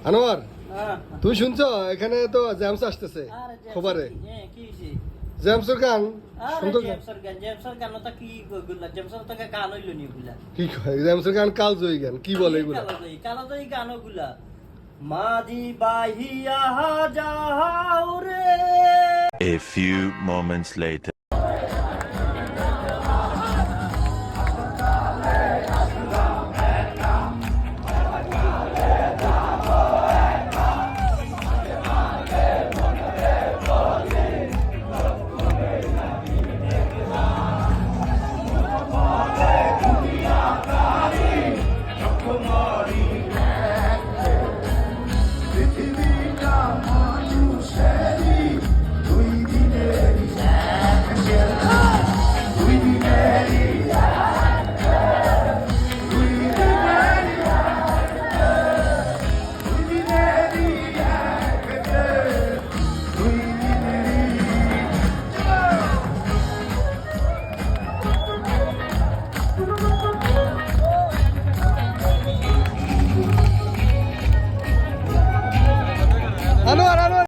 আনোয়ার তুই শুনছো এখানে তো জ্যামস আসতেছে খবরে জ্যামসের গান কি কয় জ্যামসের গান কালজয়ী গান কি বলে এগুলো কালজয়ী গান ওগুলা মাঝি বাহিয়া যাও রে A few moments later